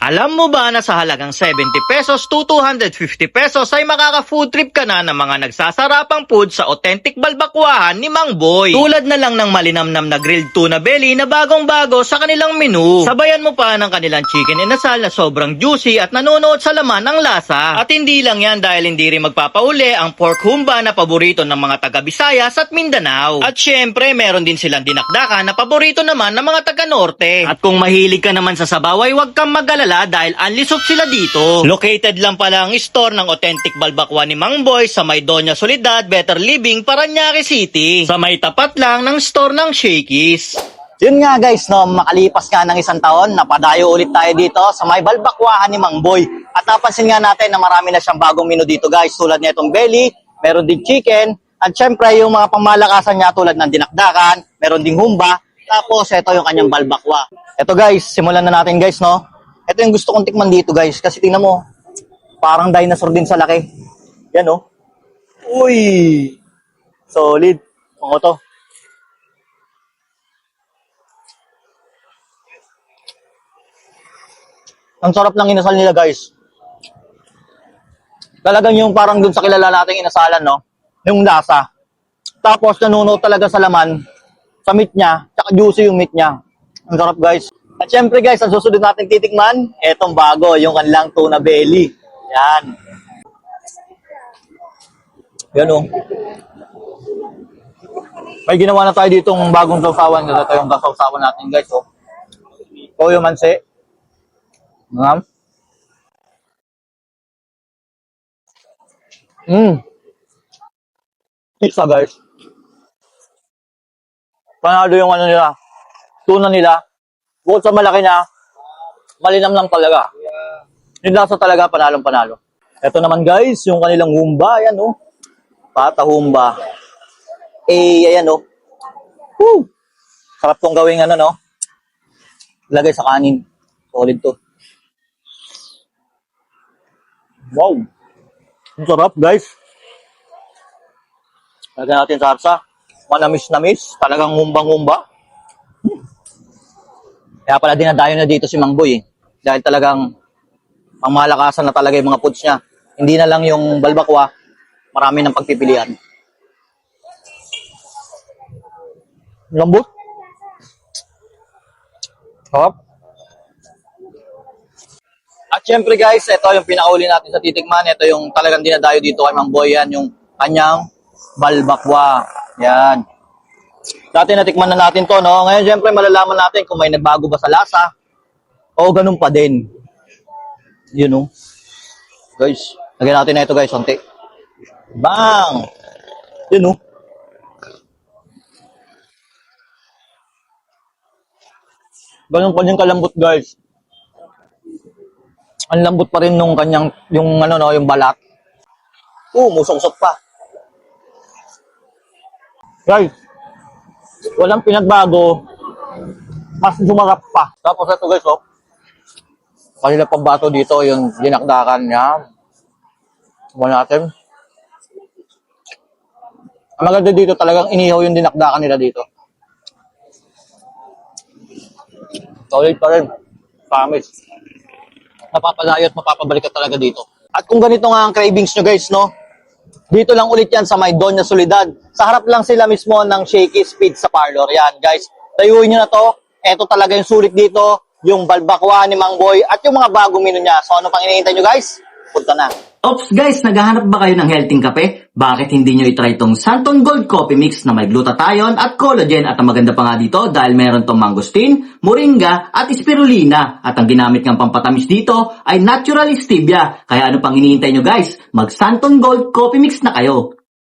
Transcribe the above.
Alam mo ba na sa halagang 70 pesos to 250 pesos ay makaka-food trip ka na ng mga nagsasarapang food sa authentic balbakwahan ni Mang Boy. Tulad na lang ng malinamnam na grilled tuna belly na bagong-bago sa kanilang menu. Sabayan mo pa ng kanilang chicken inasal na sobrang juicy at nanonood sa laman ng lasa. At hindi lang yan dahil hindi rin magpapauli ang pork humba na paborito ng mga taga Visayas at Mindanao. At syempre meron din silang dinakdakan na paborito naman ng mga taga Norte. At kung mahilig ka naman sa sabaw ay huwag kang mag-alala dahil unlisod sila dito. Located lang pala ang store ng authentic balbakwa ni Mang Boy sa may Doña Soledad, Better Living, Parañaque City. Sa may tapat lang ng store ng Shakey's. Yun nga guys, no, makalipas nga ng isang taon, napadayo ulit tayo dito sa may balbakwahan ni Mang Boy. At napansin nga natin na marami na siyang bagong menu dito guys, tulad nitong belly, meron din chicken, at syempre yung mga pamalakasan niya tulad ng dinakdakan, meron ding humba, tapos ito yung kanyang balbakwa. Ito guys, simulan na natin guys, no. Ito yung gusto kong tikman dito guys, kasi tingnan mo, parang dinosaur din sa laki. Yan no. Uy! Solid. Mga to. Ang sarap ng inasal nila guys. Talagang yung parang dun sa kilala nating inasalan, no? Yung lasa. Tapos nanuno talaga sa laman, sa meat niya, tsaka juicy yung meat niya. Ang sarap guys. At syempre guys, ang susunod nating titikman, etong bago, yung kanilang tuna belly. Yan. Yan o. May ginawa na tayo ditong bagong sausawan. Ito yung sausawan natin guys. Oh. Toyo mansi. Ngam. Isa guys. Panalo yung ano nila. Tuna nila. Bukod sa malaki na, malinam lang talaga. Yung lasa talaga, panalong-panalo. Ito naman guys, yung kanilang humba. Ayan o. Pata humba. Ayan o. Woo! Sarap tong gawing ano, no? Lagay sa kanin. Solid to. Wow! Ang sarap guys. Lagyan natin sarsa. Manamis-namis. Talagang humbang-humba. Kaya pala dinadayo na dito si Mang Boy. Dahil talagang pangmalakasan na talaga yung mga foods niya. Hindi na lang yung balbakwa. Marami ng pagpipilian. Lambot. Hop. At syempre guys, ito yung pinakauli natin sa titikman. Ito yung talagang dinadayo dito kay Mang Boy. Yan yung kanyang balbakwa. Yan. Dati natikman na natin to, no? Ngayon syempre malalaman natin kung may nagbago ba sa lasa o ganun pa din. Yun, no? Guys, lagyan natin na ito guys, konti. Bang! Yun, no? Ganun pa din kalambot guys. Ang lambot pa rin nung kanyang, yung ano no, yung balat. Musong-sok pa. Guys, walang pinagbago, mas sumarap pa. Tapos ito guys, oh. Kanila pambato dito, yung dinakdakan niya. Subukan natin. Ang maganda dito, talagang inihaw yung dinakdakan nila dito. Solid pa rin. Promise. Napapalayo at mapapabalik ka talaga dito. At kung ganito nga ang cravings nyo guys, no? Dito lang ulit yan sa may Doña Soledad. Sa harap lang sila mismo ng Shakey's Pizza Parlor. Yan guys. Tayuin nyo na to. Ito talaga yung sulit dito. Yung balbakwa ni Mang Boy. At yung mga bagong menu niya. So ano pang hinihintay nyo guys? Punta na. Ops guys, naghahanap ba kayo ng healthy kape? Bakit hindi nyo itry itong Santon Gold Coffee Mix na may glutathione at collagen at ang maganda pa nga dito dahil meron tong mangosteen, moringa at spirulina at ang ginamit ng pampatamis dito ay natural stevia. Kaya ano pang hinihintay nyo guys? Mag Santon Gold Coffee Mix na kayo.